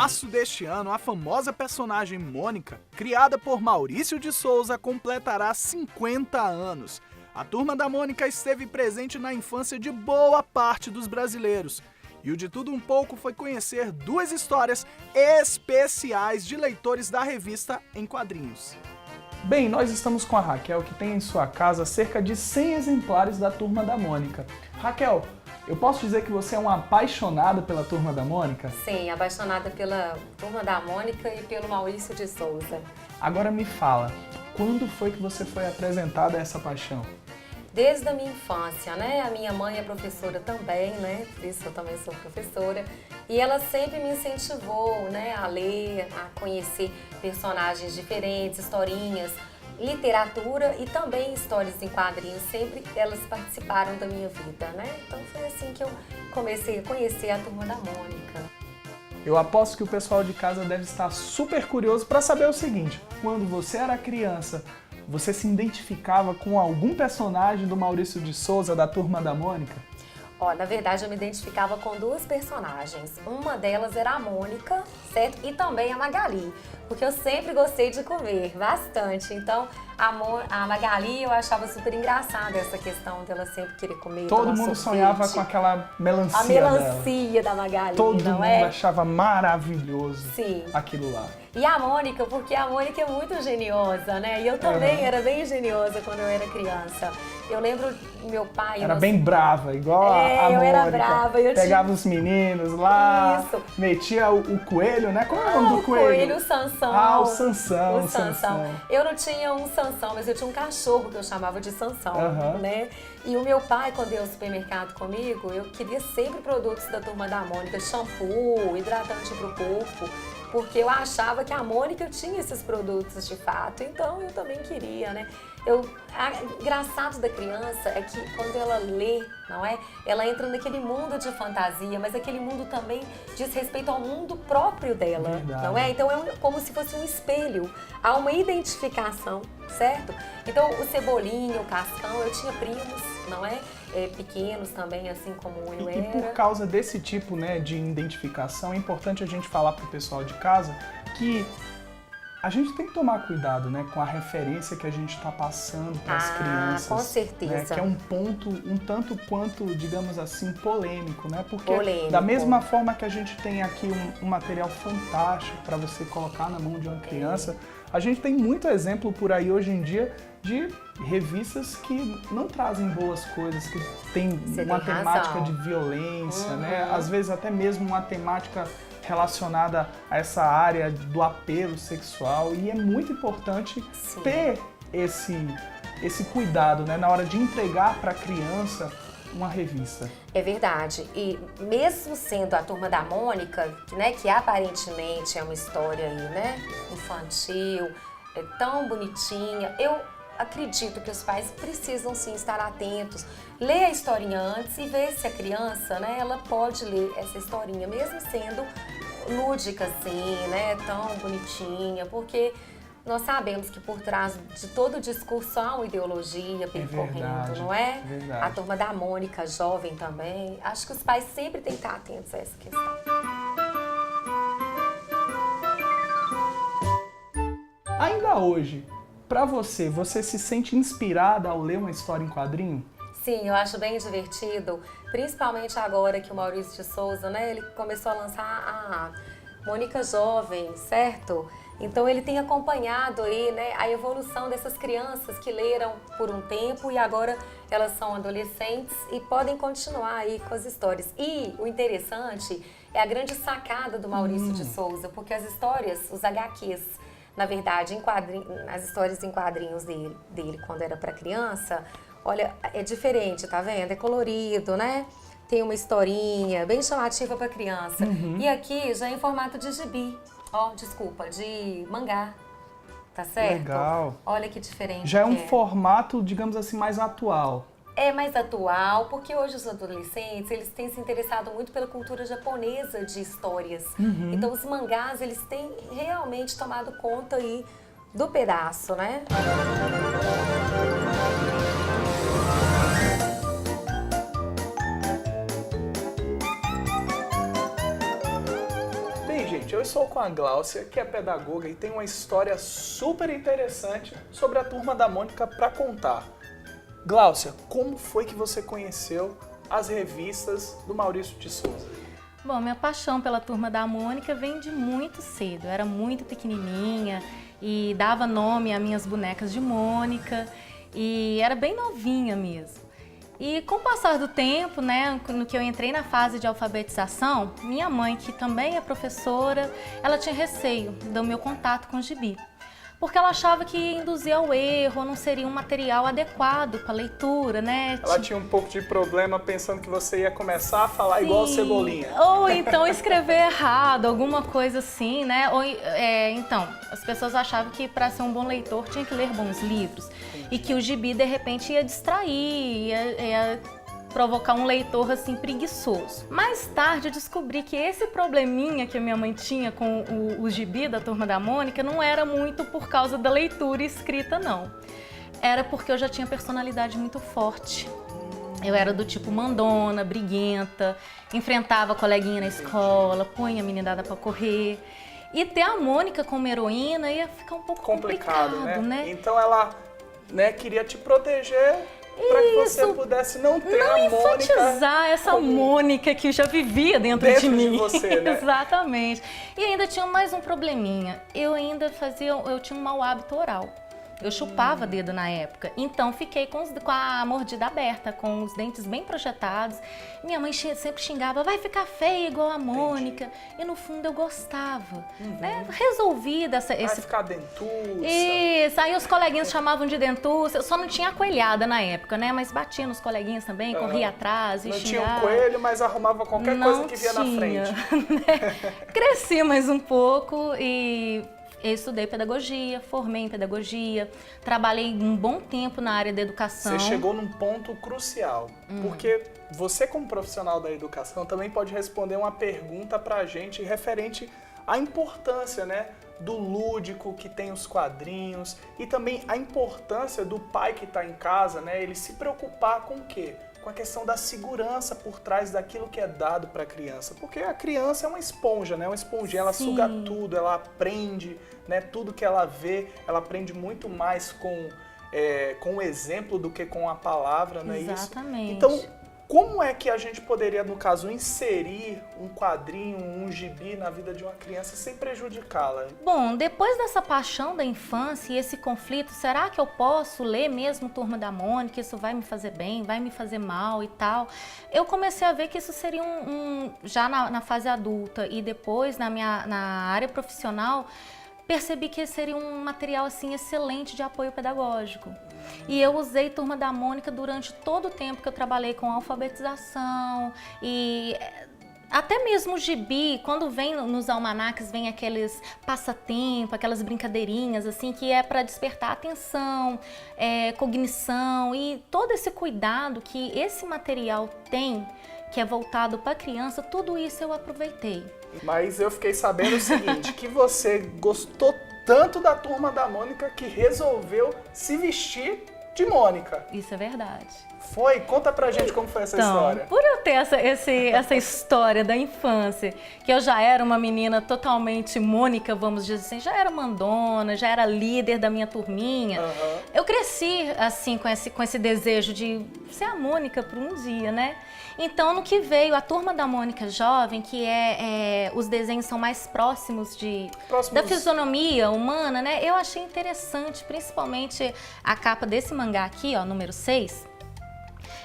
março deste ano, a famosa personagem Mônica, criada por Maurício de Souza, completará 50 anos. A Turma da Mônica esteve presente na infância de boa parte dos brasileiros. E o De Tudo Um Pouco foi conhecer duas histórias especiais de leitores da revista em quadrinhos. Bem, nós estamos com a Raquel, que tem em sua casa cerca de 100 exemplares da Turma da Mônica. Raquel, eu posso dizer que você é uma apaixonada pela Turma da Mônica? Sim, apaixonada pela Turma da Mônica e pelo Maurício de Souza. Agora me fala, quando foi que você foi apresentada a essa paixão? Desde a minha infância, né? A minha mãe é professora também, né? Por isso eu também sou professora. E ela sempre me incentivou, né? A ler, a conhecer personagens diferentes, historinhas, literatura e também histórias em quadrinhos. Sempre elas participaram da minha vida, né? Então foi assim que eu comecei a conhecer a Turma da Mônica. Eu aposto que o pessoal de casa deve estar super curioso para saber o seguinte: quando você era criança, você se identificava com algum personagem do Maurício de Souza, da Turma da Mônica? Ó, na verdade eu me identificava com duas personagens. Uma delas era a Mônica, certo? E também a Magali, porque eu sempre gostei de comer, bastante. Então a Magali eu achava super engraçada essa questão dela sempre querer comer. Todo mundo sonhava com aquela melancia a melancia da Magali, Todo não mundo é? achava maravilhoso Sim. aquilo lá. E a Mônica, porque a Mônica é muito geniosa, né? E eu também era bem geniosa quando eu era criança. Eu lembro meu pai... Era bem brava, igual a Mônica. Eu era brava. Pegava os meninos lá, Isso. Metia o coelho, né? Qual é o nome do coelho? O coelho, o Sansão. Ah, o Sansão. O Sansão. Eu não tinha um Sansão, mas eu tinha um cachorro que eu chamava de Sansão, né? E o meu pai, quando ia ao supermercado comigo, eu queria sempre produtos da Turma da Mônica, shampoo, hidratante pro corpo, porque eu achava que a Mônica tinha esses produtos de fato, então eu também queria, né? Engraçado da criança é que quando ela lê, não é? Ela entra naquele mundo de fantasia, mas aquele mundo também diz respeito ao mundo próprio dela, não é? Então é como se fosse um espelho, há uma identificação, certo? Então o Cebolinha, o Cascão, eu tinha primos, não é? Pequenos também, assim como eu era. E por causa desse tipo, né, de identificação, é importante a gente falar pro pessoal de casa que a gente tem que tomar cuidado, né, com a referência que a gente está passando para as crianças. Com certeza. Né, que é um ponto um tanto quanto, digamos assim, polêmico, né? Porque polêmico. Da mesma forma que a gente tem aqui um material fantástico para você colocar na mão de uma criança, a gente tem muito exemplo por aí hoje em dia de revistas que não trazem boas coisas, que tem uma temática de violência, né? Às vezes até mesmo uma temática relacionada a essa área do apelo sexual, e é muito importante ter esse cuidado, né, na hora de entregar para a criança uma revista. É verdade. E mesmo sendo a Turma da Mônica, né, que aparentemente é uma história aí, né, infantil, é tão bonitinha, eu acredito que os pais precisam sim estar atentos, ler a historinha antes e ver se a criança, né, ela pode ler essa historinha, mesmo sendo lúdica assim, né, tão bonitinha, porque nós sabemos que por trás de todo o discurso há uma ideologia percorrendo, não é? Verdade. A Turma da Mônica, jovem também. Acho que os pais sempre têm que estar atentos a essa questão. Ainda hoje, para você se sente inspirada ao ler uma história em quadrinho? Sim, eu acho bem divertido, principalmente agora que o Maurício de Souza, né, ele começou a lançar a Mônica Jovem, certo? Então ele tem acompanhado aí, né, a evolução dessas crianças que leram por um tempo e agora elas são adolescentes e podem continuar aí com as histórias. E o interessante é a grande sacada do Maurício de Souza, porque as histórias, os HQs, na verdade, as histórias em quadrinhos dele quando era para criança, olha, é diferente, tá vendo? É colorido, né? Tem uma historinha bem chamativa para criança. E aqui já é em formato de gibi. De mangá. Tá certo? Legal. Olha que diferente. Já é um formato, digamos assim, mais atual. É mais atual, porque hoje os adolescentes, eles têm se interessado muito pela cultura japonesa de histórias. Então os mangás, eles têm realmente tomado conta aí do pedaço, né? Bem, gente, eu estou com a Gláucia, que é pedagoga e tem uma história super interessante sobre a Turma da Mônica para contar. Gláucia, como foi que você conheceu as revistas do Maurício de Souza? Bom, minha paixão pela Turma da Mônica vem de muito cedo. Eu era muito pequenininha e dava nome às minhas bonecas de Mônica e era bem novinha mesmo. E com o passar do tempo, né, no que eu entrei na fase de alfabetização, minha mãe, que também é professora, ela tinha receio do meu contato com o gibi. Porque ela achava que ia induzir ao erro, não seria um material adequado para leitura, né? Ela tinha um pouco de problema pensando que você ia começar a falar igual a Cebolinha. Ou então escrever errado, alguma coisa assim, né? Ou, então, as pessoas achavam que para ser um bom leitor tinha que ler bons livros. E que o gibi, de repente, ia distrair, ia provocar um leitor assim preguiçoso. Mais tarde eu descobri que esse probleminha que a minha mãe tinha com o gibi da Turma da Mônica não era muito por causa da leitura escrita, não. Era porque eu já tinha personalidade muito forte. Eu era do tipo mandona, briguenta, enfrentava a coleguinha na escola, punha a meninada pra correr. E ter a Mônica como heroína ia ficar um pouco complicado, né? Então ela, né, queria te proteger para que você pudesse não ter a Mônica, enfatizar essa Mônica que já vivia dentro de mim. De você, né? Exatamente. E ainda tinha mais um probleminha. Eu tinha um mau hábito oral. Eu chupava dedo na época, então fiquei com a mordida aberta, com os dentes bem projetados. Minha mãe sempre xingava, vai ficar feia igual a Mônica. E no fundo eu gostava, né? Resolvi esse... Vai ficar dentuça. Isso, aí os coleguinhas chamavam de dentuça. Eu só não tinha coelhada na época, né? Mas batia nos coleguinhas também, corria atrás e não xingava. Não tinha um coelho, mas arrumava qualquer coisa que via na frente. Né? Cresci mais um pouco e... Eu estudei pedagogia, formei em pedagogia, trabalhei um bom tempo na área da educação. Você chegou num ponto crucial, porque você como profissional da educação também pode responder uma pergunta pra gente referente à importância, né, do lúdico que tem os quadrinhos e também a importância do pai que está em casa, né, ele se preocupar com o quê? Com a questão da segurança por trás daquilo que é dado para a criança. Porque a criança é uma esponja, né? Uma esponjinha, ela suga tudo, ela aprende, né? Tudo que ela vê, ela aprende muito mais com o exemplo do que com a palavra, não é isso? Exatamente. Então, como é que a gente poderia, no caso, inserir um quadrinho, um gibi na vida de uma criança sem prejudicá-la? Bom, depois dessa paixão da infância e esse conflito, será que eu posso ler mesmo Turma da Mônica? Isso vai me fazer bem, vai me fazer mal e tal? Eu comecei a ver que isso seria já na fase adulta e depois na área profissional, percebi que seria um material assim excelente de apoio pedagógico. E eu usei Turma da Mônica durante todo o tempo que eu trabalhei com alfabetização e até mesmo o gibi, quando vem nos almanaques, vem aqueles passatempo, aquelas brincadeirinhas assim que é para despertar atenção, cognição e todo esse cuidado que esse material tem, que é voltado para a criança, tudo isso eu aproveitei. Mas eu fiquei sabendo o seguinte, que você gostou tanto da Turma da Mônica que resolveu se vestir de Mônica. Isso é verdade. Foi? Conta pra gente como foi essa história. Por eu ter essa história da infância, que eu já era uma menina totalmente Mônica, vamos dizer assim, já era mandona, já era líder da minha turminha, eu cresci assim com esse desejo de ser a Mônica por um dia, né? Então, no que veio a Turma da Mônica Jovem, que os desenhos são mais próximos da fisionomia humana, né? Eu achei interessante, principalmente a capa desse mangá aqui, ó, número 6.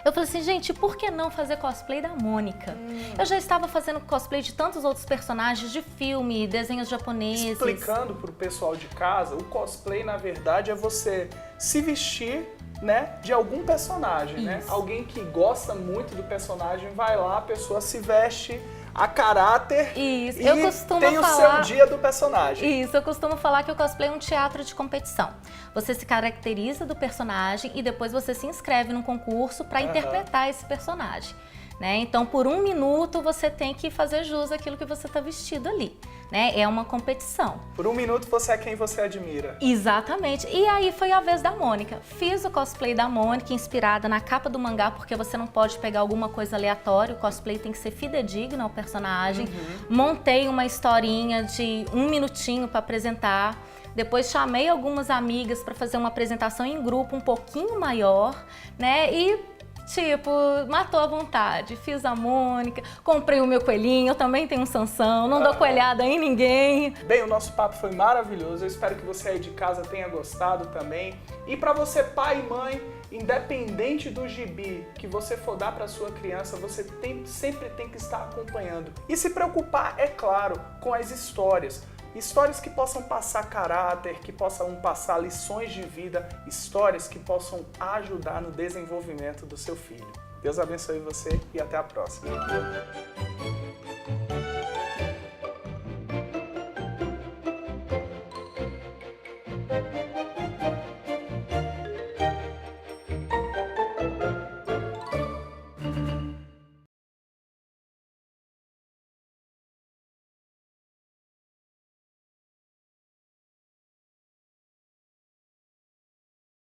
Eu falei assim, gente, por que não fazer cosplay da Mônica? Eu já estava fazendo cosplay de tantos outros personagens de filme, desenhos japoneses. Explicando pro pessoal de casa, o cosplay, na verdade, é você se vestir, né, de algum personagem, né? Alguém que gosta muito do personagem, vai lá, a pessoa se veste a caráter e tem o seu dia do personagem. Isso, eu costumo falar que o cosplay é um teatro de competição. Você se caracteriza do personagem e depois você se inscreve num concurso para interpretar esse personagem. né? Então, por 1 minuto, você tem que fazer jus àquilo que você está vestido ali, né? É uma competição. Por 1 minuto você é quem você admira. Exatamente. E aí foi a vez da Mônica. Fiz o cosplay da Mônica, inspirada na capa do mangá, porque você não pode pegar alguma coisa aleatória, o cosplay tem que ser fidedigno ao personagem. Montei uma historinha de 1 minutinho para apresentar. Depois chamei algumas amigas para fazer uma apresentação em grupo um pouquinho maior, né? E tipo, matou a vontade. Fiz a Mônica, comprei o meu coelhinho, eu também tenho um Sansão, não dou coelhada em ninguém. Bem, o nosso papo foi maravilhoso, eu espero que você aí de casa tenha gostado também. E para você, pai e mãe, independente do gibi que você for dar para sua criança, você sempre tem que estar acompanhando. E se preocupar, é claro, com as histórias. Histórias que possam passar caráter, que possam passar lições de vida, histórias que possam ajudar no desenvolvimento do seu filho. Deus abençoe você e até a próxima.